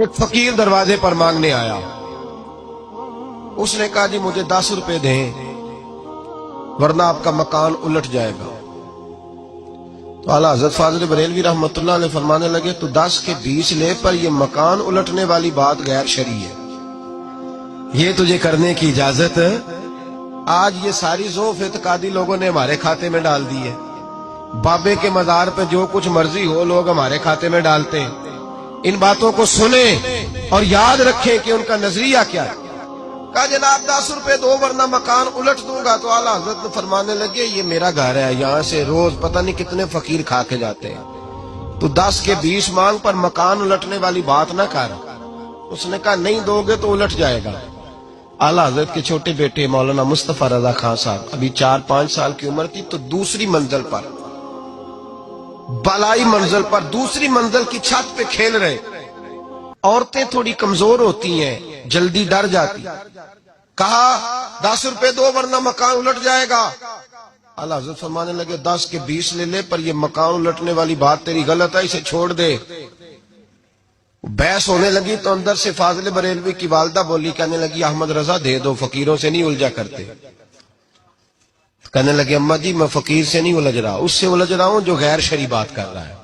ایک فقیر دروازے پر مانگنے آیا. اس نے کہا جی مجھے 10 روپے دیں ورنہ آپ کا مکان الٹ جائے گا. تو اعلیٰ حضرت فاضل بریلوی رحمۃ اللہ علیہ فرمانے لگے تو 10 کے 20 لے، پر یہ مکان الٹنے والی بات غیر شرعی ہے، یہ تجھے کرنے کی اجازت. آج یہ ساری ذوف اعتقادی لوگوں نے ہمارے کھاتے میں ڈال دی ہے. بابے کے مزار پہ جو کچھ مرضی ہو لوگ ہمارے کھاتے میں ڈالتے ہیں. ان باتوں کو سنیں اور یاد رکھیں کہ ان کا نظریہ کیا ہے. کہا جناب 10 روپے دو ورنہ مکان الٹ دوں گا. تو اعلیٰ حضرت فرمانے لگے یہ میرا گھر ہے، یہاں سے روز پتہ نہیں کتنے فقیر کھا کے جاتے ہیں، تو 10 کے 20 مانگ پر مکان الٹنے والی بات نہ کر. اس نے کہا نہیں دو گے تو الٹ جائے گا. اعلیٰ حضرت کے چھوٹے بیٹے مولانا مصطفیٰ رضا خان صاحب ابھی 4-5 سال کی عمر تھی، تو دوسری منزل پر، بالائی منزل پر دوسری منزل کی چھت پہ کھیل رہے. عورتیں تھوڑی کمزور ہوتی ہیں، جلدی ڈر جاتی. کہا 10 روپے دو ورنہ مکان الٹ جائے گا. اعلیٰ حضرت فرمانے لگے 10 کے 20 لے لے، پر یہ مکان الٹنے والی بات تیری غلط ہے، اسے چھوڑ دے. بحث ہونے لگی تو اندر سے فاضل بریلوی کی والدہ بولی، کہنے لگی احمد رضا دے دو، فقیروں سے نہیں الجھا کرتے. کہنے لگے اماں جی میں فقیر سے نہیں الجھ رہا، اس سے الجھ رہا ہوں جو غیر شرعی بات کر رہا ہے.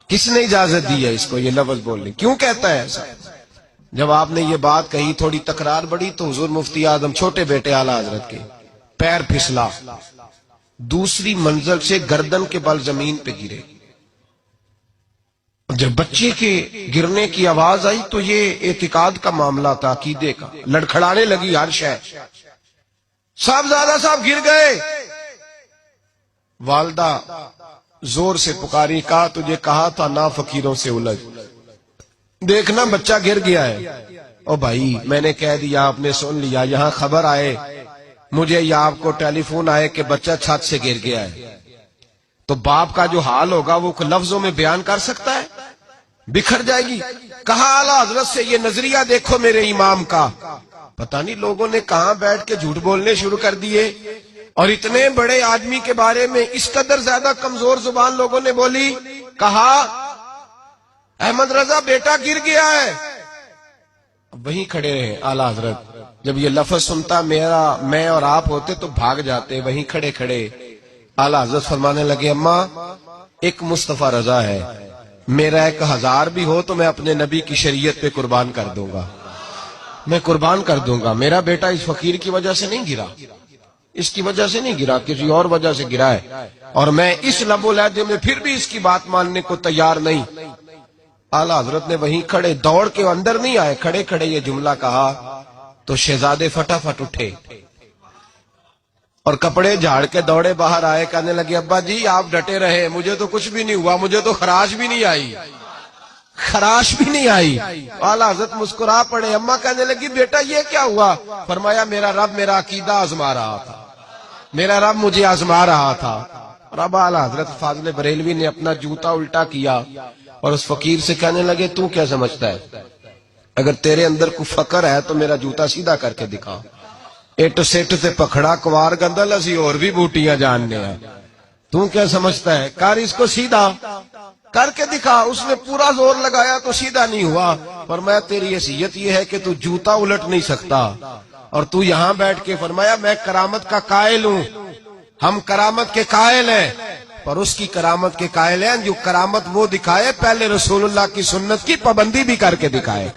کس نے اجازت دی ہے اس کو یہ لفظ بولنے؟ کیوں کہتا ہے ایسا؟ جب آپ نے یہ بات کہی تھوڑی تکرار بڑھی تو حضور مفتی اعظم چھوٹے بیٹے اعلیٰ حضرت کے پیر پھسلا، دوسری منزل سے گردن کے بل زمین پہ گرے. جب بچے کے گرنے کی آواز آئی تو یہ اعتقاد کا معاملہ تھا، عقیدے کا. لڑکھڑانے لگی ہر شے. صاحبزادہ صاحب گر گئے. والدہ زور سے پکاری، کہا تجھے کہا تھا نہ فقیروں سے الجھ، دیکھنا بچہ گر گیا ہے. او بھائی میں نے کہہ دیا، آپ نے سن لیا، یہاں خبر آئے مجھے یا آپ کو ٹیلی فون آئے کہ بچہ چھت سے گر گیا ہے، تو باپ کا جو حال ہوگا وہ لفظوں میں بیان کر سکتا ہے؟ بکھر جائے گی. کہا اعلیٰ حضرت سے یہ نظریہ دیکھو میرے امام کا. پتہ نہیں لوگوں نے کہاں بیٹھ کے جھوٹ بولنے شروع کر دیے، اور اتنے بڑے آدمی کے بارے میں اس قدر زیادہ کمزور زبان لوگوں نے بولی. کہا احمد رضا بیٹا گر گیا ہے. وہیں کھڑے رہے اعلیٰ حضرت. جب یہ لفظ سنتا میں اور آپ ہوتے تو بھاگ جاتے. وہیں کھڑے کھڑے اعلیٰ حضرت فرمانے لگے اماں ایک مصطفیٰ رضا ہے، میرا 1000 بھی ہو تو میں اپنے نبی کی شریعت پہ قربان کر دوں گا، میں قربان کر دوں گا. میرا بیٹا اس فقیر کی وجہ سے نہیں گرا، اس کی وجہ سے نہیں گرا، کسی اور وجہ سے گرا ہے، اور میں اس لب و لہجے میں پھر بھی اس کی بات ماننے کو تیار نہیں. اعلیٰ حضرت نے وہیں کھڑے، دوڑ کے اندر نہیں آئے، کھڑے کھڑے یہ جملہ کہا تو شہزادے فٹافٹ اٹھے اور کپڑے جھاڑ کے دوڑے باہر آئے. کہنے لگے ابا جی آپ ڈٹے رہے، مجھے تو کچھ بھی نہیں ہوا، مجھے تو خراش بھی نہیں آئی، خراش بھی نہیں آئی. اعلیٰ حضرت مسکرا پڑے. اماں کہنے لگی بیٹا یہ کیا ہوا؟ فرمایا میرا رب میرا عقیدہ آزما رہا تھا، میرا رب مجھے آزما رہا تھا. اور اب اعلیٰ حضرت فاضل بریلوی نے اپنا جوتا الٹا کیا اور اس فقیر سے کہنے لگے تو کیا سمجھتا ہے؟ اگر تیرے اندر کوئی فقر ہے تو میرا جوتا سیدھا کر کے دکھا. اٹ سٹ سے پکھڑا کوار گندل اسی اور بھی بوٹیاں جاننے ہیں، تو کیا سمجھتا ہے؟ کر اس کو سیدھا کر کے دکھا. اس نے پورا زور لگایا تو سیدھا نہیں ہوا. فرمایا تیری حیثیت یہ ہے کہ تو جوتا الٹ نہیں سکتا، اور تو یہاں بیٹھ کے فرمایا میں کرامت کا قائل ہوں، ہم کرامت کے قائل ہیں، پر اس کی کرامت کے قائل ہیں جو کرامت وہ دکھائے پہلے رسول اللہ کی سنت کی پابندی بھی کر کے دکھائے.